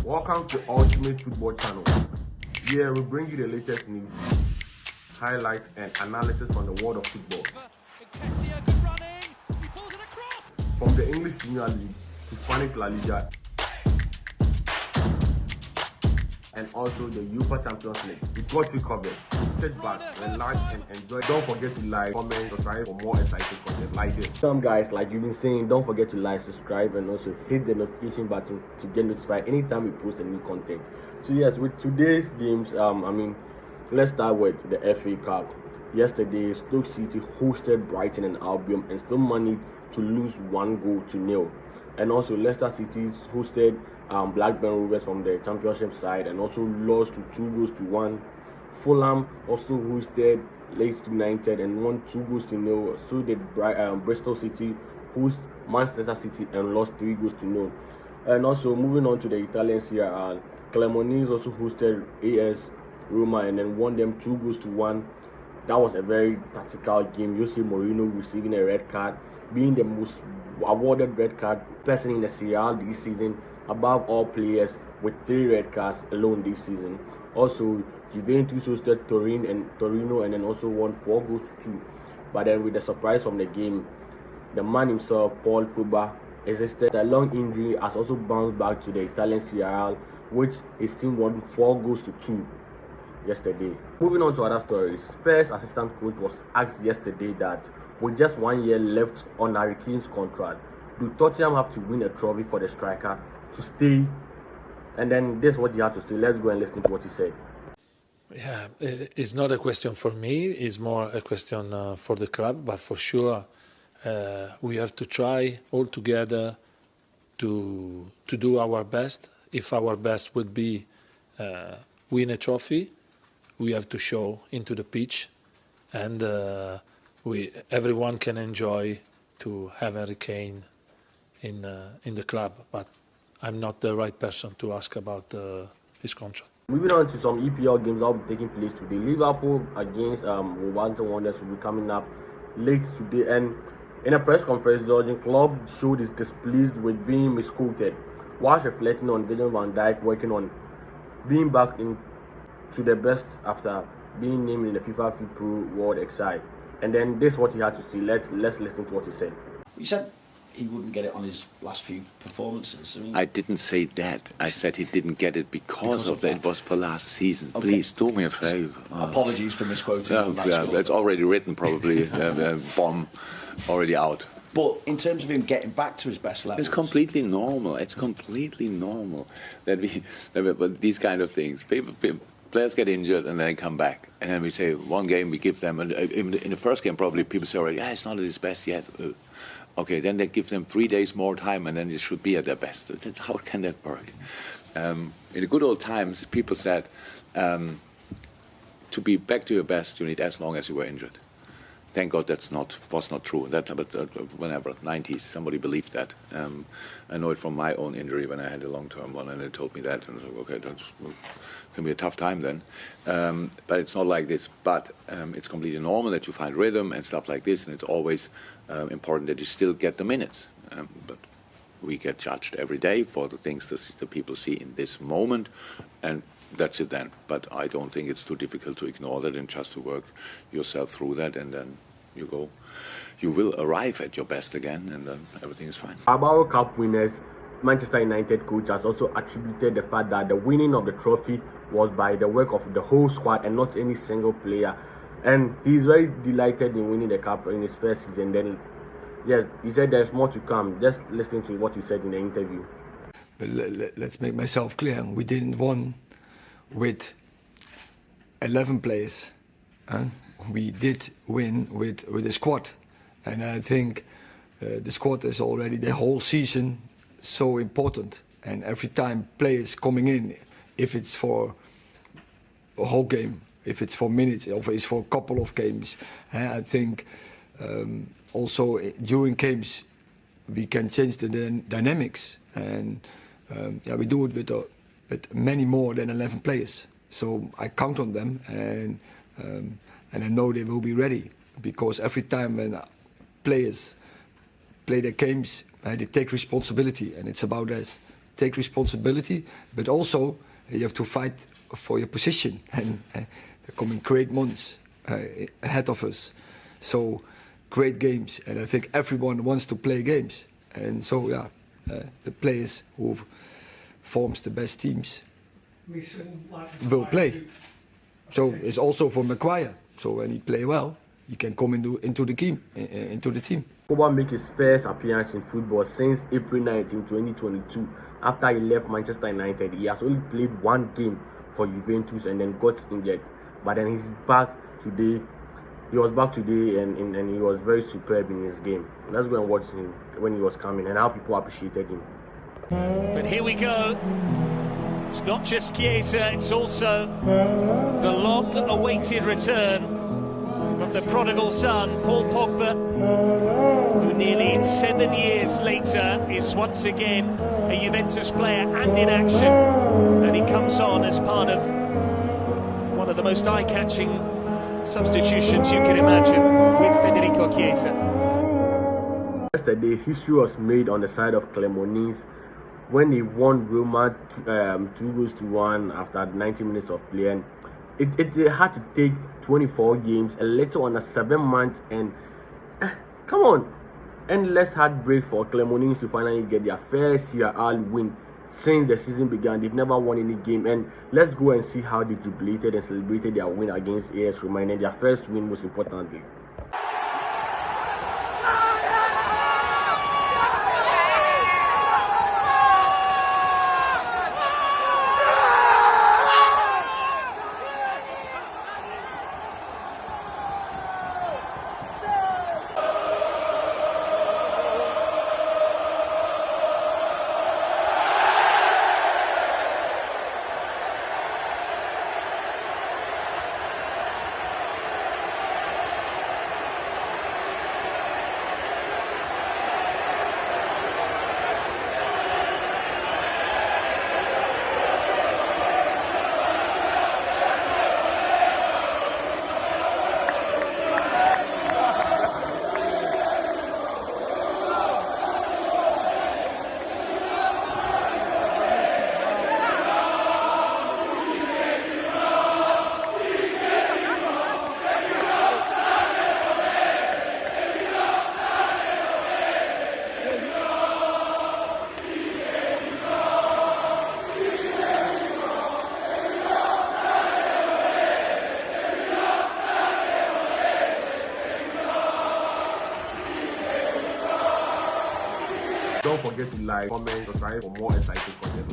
Welcome to Ultimate Football Channel. Here we bring you the latest news, highlights and analysis from the world of football. From the English Premier League to Spanish La Liga and also the UEFA Champions League. We got you covered. Sit back, relax and enjoy. Don't forget to like, comment, subscribe for more exciting content like this. Some guys, like you've been saying, don't forget to like, subscribe and also hit the notification button to get notified anytime we post a new content. So yes, with today's games, let's start with the FA Cup. Yesterday, Stoke City hosted Brighton and Albion and still managed to lose 1-0. And also Leicester City hosted Blackburn Rovers from the Championship side and also lost to 2-1. Fulham also hosted Leeds United and won 2-0. So did Bristol City host Manchester City and lost 3-0. And also moving on to the Italian Serie A, Cremonese also hosted AS Roma and then won them 2-1. That was a very tactical game. Jose Mourinho receiving a red card, being the most awarded red card person in the Serie A this season, above all players with 3 red cards alone this season. Also, Juventus hosted Torino and then also won 4-2. But then with the surprise from the game, the man himself, Paul Pogba, existed. A long injury has also bounced back to the Italian Serie A, which his team won 4-2 yesterday. Moving on to other stories, Spurs assistant coach was asked yesterday that with just 1 year left on Harry Kane's contract, do Tottenham have to win a trophy for the striker to stay? And then this is what he had to say. Let's go and listen to what he said. Yeah, it's not a question for me. It's more a question for the club. But for sure, we have to try all together to do our best. If our best would be win a trophy, we have to show into the pitch, and everyone can enjoy to have Harry Kane in the club. But I'm not the right person to ask about his contract. Moving on to some EPL games that will be taking place today. Liverpool against Wolverhampton Wanderers will be coming up late today. And in a press conference, Jurgen Klopp showed his displeased with being misquoted, whilst reflecting on Virgil van Dijk working on being back to the best after being named in the FIFA FIFPro World Exide. And then this is what he had to say. Let's listen to what he said. You said he wouldn't get it on his last few performances. I didn't say that. I said he didn't get it because of that. It was for last season. Okay. Please do me a favor. Apologies for misquoting. It's already written, probably. Bomb already out. But in terms of him getting back to his best level, It's completely normal. It's completely normal that but these kind of things. Players get injured and then they come back, and then we say one game we give them, and in the first game probably people say already, it's not at his best yet. Okay, then they give them 3 days more time, and then it should be at their best. How can that work? In the good old times, people said to be back to your best, you need as long as you were injured. Thank God was not true. But whenever 90s, somebody believed that. I know it from my own injury when I had a long-term one, and they told me that, and I was like, okay, that's can be a tough time then. But it's not like this. But it's completely normal that you find rhythm and stuff like this, and it's always important that you still get the minutes. But we get judged every day for the things the people see in this moment, and that's it then. But I don't think it's too difficult to ignore that and just to work yourself through that, and then you will arrive at your best again, and then everything is fine. About Cup winners, Manchester United coach has also attributed the fact that the winning of the trophy was by the work of the whole squad and not any single player. And he's very delighted in winning the cup in his first season. Then, yes, he said there's more to come. Just listen to what he said in the interview. But let's make myself clear. We didn't win with 11 players. We did win with a squad. And I think the squad is already the whole season so important. And every time players coming in, if it's for a whole game, if it's for minutes, or if it's for a couple of games, I think also during games we can change the dynamics. And we do it with many more than 11 players. So I count on them, and I know they will be ready, because every time when players play their games, they take responsibility, and it's about us take responsibility, but also you have to fight for your position. And there are coming great months ahead of us. So great games, and I think everyone wants to play games. And so, yeah, the players who forms the best teams will play. So it's also for Maguire. So when he play well, he can come into the team. Pogba make his first appearance in football since April 19, 2022. After he left Manchester United, he has only played one game for Juventus and then got injured. But then he's back today. He was back today and he was very superb in his game. Let's go and watch him when he was coming and how people appreciated him. But here we go. It's not just Chiesa, it's also the long-awaited return of the prodigal son, Paul Pogba, who nearly 7 years later is once again a Juventus player and in action. And he comes on as part of one of the most eye-catching substitutions you can imagine with Federico Chiesa. Yesterday, history was made on the side of Cremonese when he won Roma 2-1 after 90 minutes of play. And it had to take 24 games, a little under 7 months, and come on, endless heartbreak for Cremonese to finally get their first CRL win since the season began. They've never won any game, and let's go and see how they jubilated and celebrated their win against AS Roma, and their first win most importantly. Don't forget to like, comment, subscribe for more exciting content.